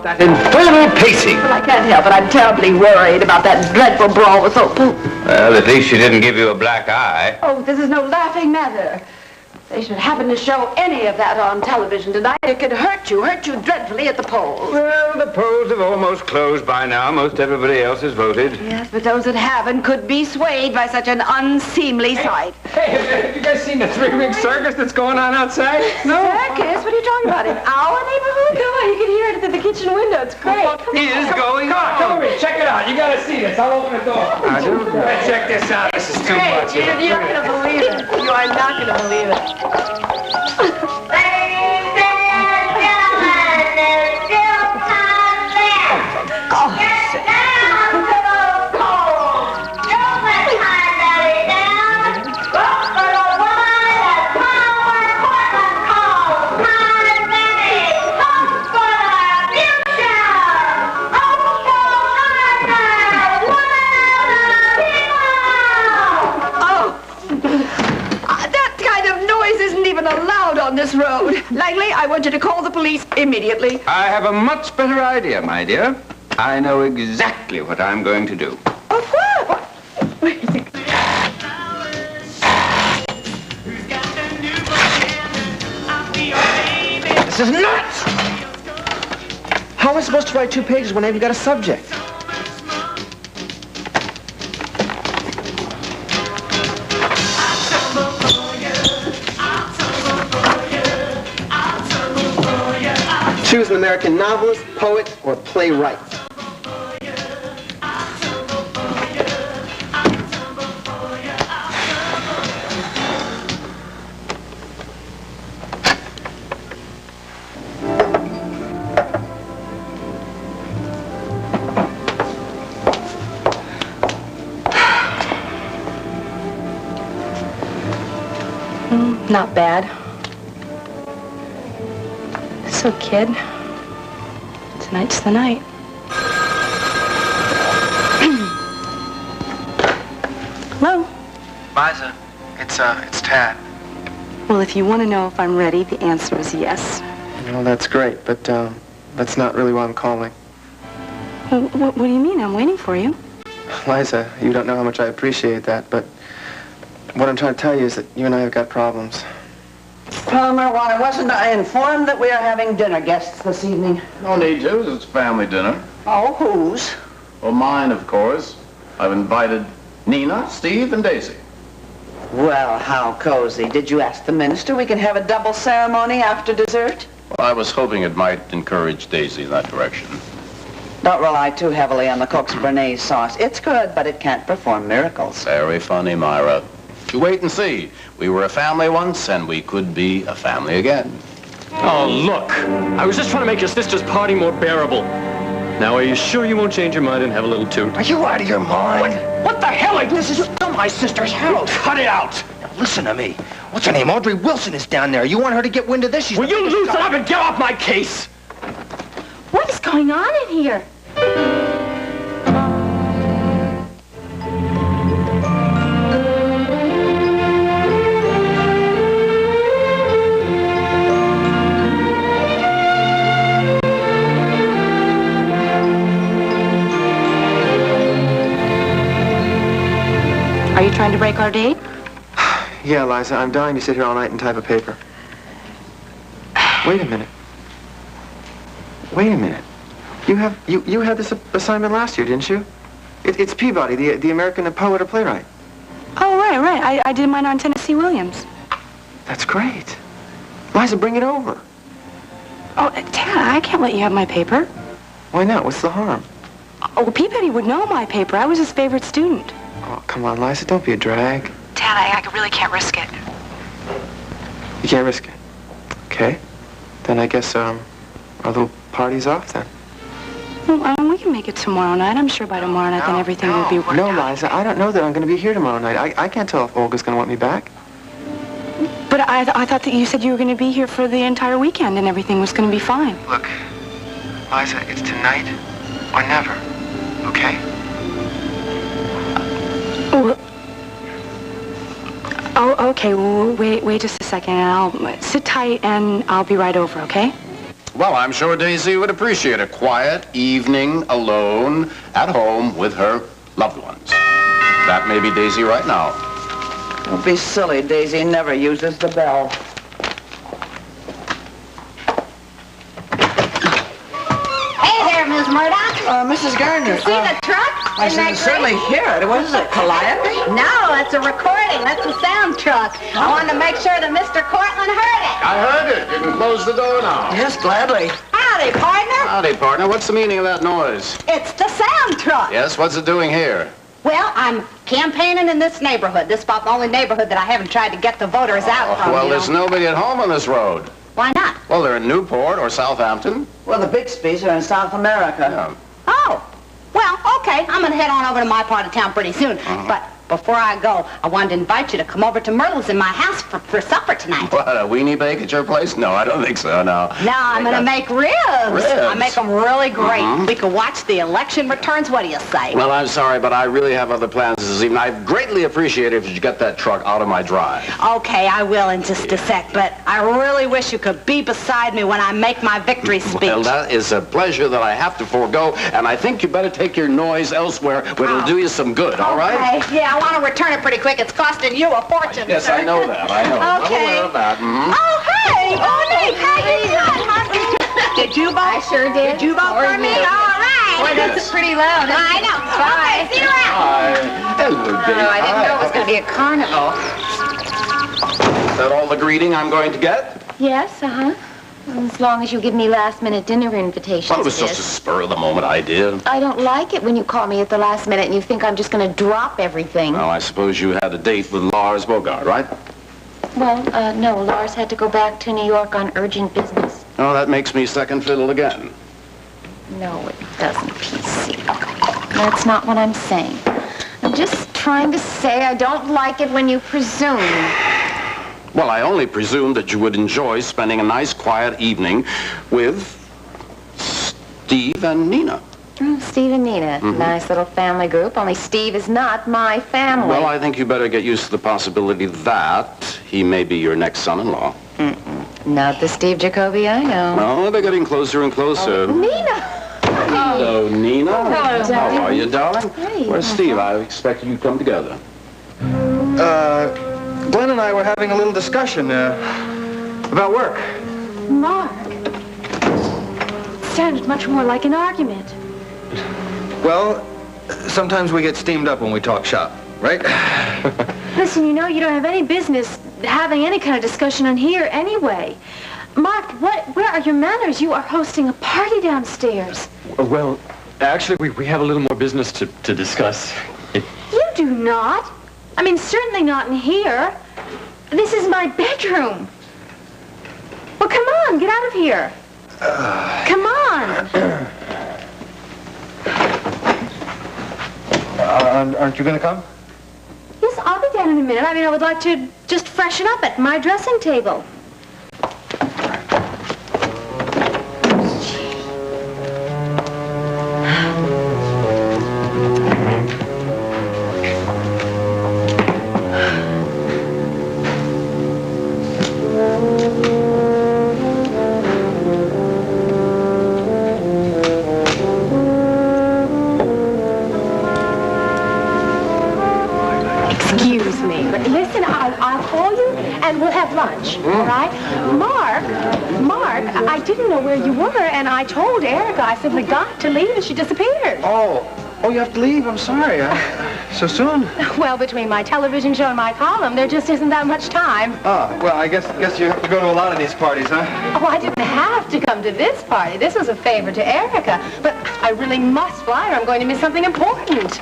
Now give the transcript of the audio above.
that infernal pacing. Well, I can't help it. I'm terribly worried about that dreadful brawl with Opal. Well, at least she didn't give you a black eye. Oh, this is no laughing matter. They should happen to show any of that on television tonight. It could hurt you dreadfully at the polls. Well, the polls have almost closed by now. Most everybody else has voted. Yes, but those that haven't could be swayed by such an unseemly sight. Hey, have you guys seen the three-ring circus that's going on outside? No? Circus? What are you talking about? In our neighborhood? Come on, you can hear it through the kitchen window. It's great. What is going on? Come over here, check it out. You gotta see this. I'll open the door. I do. Check this out. This is too much. You're not going to believe it. You are not going to believe it. Allowed on this road. Langley, I want you to call the police immediately. I have a much better idea, my dear. I know exactly what I'm going to do. What? This is nuts! How am I supposed to write 2 pages when I haven't got a subject? Choose an American novelist, poet, or playwright. Not bad. So, kid, tonight's the night. Hello? Liza, it's Tad. Well, if you want to know if I'm ready, the answer is yes. Well, that's great, but that's not really why I'm calling. Well, what do you mean? I'm waiting for you. Liza, you don't know how much I appreciate that, but what I'm trying to tell you is that you and I have got problems. Palmer, why wasn't I informed that we are having dinner guests this evening? No need to. It's family dinner. Oh, whose? Well, mine, of course. I've invited Nina, Steve, and Daisy. Well, how cozy. Did you ask the minister we can have a double ceremony after dessert? Well, I was hoping it might encourage Daisy in that direction. Don't rely too heavily on the cook's béarnaise sauce. It's good, but it can't perform miracles. Very funny, Myra. You wait and see. We were a family once, and we could be a family again. Oh, look. I was just trying to make your sister's party more bearable. Now, are you sure you won't change your mind and have a little toot? Are you out of your mind? What the hell? This is still my sister's house. Cut it out! Now, listen to me. What's her name? Audrey Wilson is down there. You want her to get wind of this? She's Will you loosen up and get off my case? What is going on in here? Are you trying to break our date? Yeah, Liza, I'm dying to sit here all night and type a paper. Wait a minute. Wait a minute. You had this assignment last year, didn't you? It's Peabody, the American poet or playwright. Oh, right. I did mine on Tennessee Williams. That's great. Liza, bring it over. Oh, Tad, I can't let you have my paper. Why not? What's the harm? Oh, Peabody would know my paper. I was his favorite student. Oh, come on, Liza, don't be a drag. Tad, I really can't risk it. You can't risk it. Okay. Then I guess, our little party's off then. Well, we can make it tomorrow night. I'm sure by tomorrow night then everything will be worked out. No, Liza, I don't know that I'm going to be here tomorrow night. I can't tell if Olga's going to want me back. But I thought that you said you were going to be here for the entire weekend and everything was going to be fine. Look, Liza, it's tonight or never, okay? Oh, okay. Well, wait just a second, and I'll sit tight, and I'll be right over, okay? Well, I'm sure Daisy would appreciate a quiet evening alone at home with her loved ones. That may be Daisy right now. Don't be silly. Daisy never uses the bell. Hey there, Miss Murdoch. Mrs. Gardner. See the truck? I can certainly hear it. What is it, Calliope? No, it's a recording. That's a sound truck. I wanted to make sure that Mr. Cortland heard it. I heard it. You can close the door now. Yes, gladly. Howdy, partner. Howdy, partner. What's the meaning of that noise? It's the sound truck. Yes, what's it doing here? Well, I'm campaigning in this neighborhood. This is about the only neighborhood that I haven't tried to get the voters out from. Well, you there's know. nobody at home on this road. Why not? Well, they're in Newport or Southampton. Well, the Bixby's are in South America. Yeah. Oh. Well, okay. I'm going to head on over to my part of town pretty soon. But before I go, I wanted to invite you to come over to Myrtle's in my house for supper tonight. What, a weenie bake at your place? No, I don't think so, no. No, I'm going to make ribs. I make them really great. We can watch the election returns. What do you say? Well, I'm sorry, but I really have other plans this evening. I greatly appreciate it if you get that truck out of my drive. Okay, I will in just a sec, but I really wish you could be beside me when I make my victory speech. Well, that is a pleasure that I have to forego, and I think you better take your noise elsewhere where it'll do you some good, all right? Okay, yeah, I want to return it pretty quick. It's costing you a fortune, Yes, sir. I know that. I know. I'm Okay. aware of that. Oh, hey! Oh, Nick, how you doing, hon? Did you vote? I sure did. Did you vote for me? All right. Boy, that's pretty loud. I know. Bye. Okay, see you around. Hi. Hello, Dave. No, I didn't know it was going to be a carnival. Is that all the greeting I'm going to get? Yes, as long as you give me last-minute dinner invitations. Well, it was just a spur-of-the-moment idea. I don't like it when you call me at the last minute and you think I'm just going to drop everything. Well, I suppose you had a date with Lars Bogart, right? Well, no, Lars had to go back to New York on urgent business. Oh, that makes me second fiddle again. No, it doesn't, PC. That's not what I'm saying. I'm just trying to say I don't like it when you presume. Well, I only presumed that you would enjoy spending a nice, quiet evening with Steve and Nina. Oh, Steve and Nina. Nice little family group, only Steve is not my family. Well, I think you better get used to the possibility that he may be your next son-in-law. Not the Steve Jacoby I know. Well, they're getting closer and closer. Nina! Hello, Nina. Hello, darling. How are you, darling? Great. Where's Steve? I expected you'd come together. Glenn and I were having a little discussion, about work. Mark. Sounded much more like an argument. Well, sometimes we get steamed up when we talk shop, right? Listen, you know you don't have any business having any kind of discussion on here anyway. Mark, where are your manners? You are hosting a party downstairs. Well, actually, we have a little more business to discuss. You do not. I mean, certainly not in here. This is my bedroom. Well, come on, get out of here. Come on. Aren't you going to come? Yes, I'll be down in a minute. I mean, I would like to just freshen up at my dressing table. Excuse me, but listen, I'll call you and we'll have lunch, all right? Mark, I didn't know where you were, and I told Erica I simply got to leave, and she disappeared. Oh, you have to leave? I'm sorry. So soon? Well, between my television show and my column, there just isn't that much time. Well, I guess you have to go to a lot of these parties, huh? Oh, I didn't have to come to this party. This was a favor to Erica. But I really must fly or I'm going to miss something important.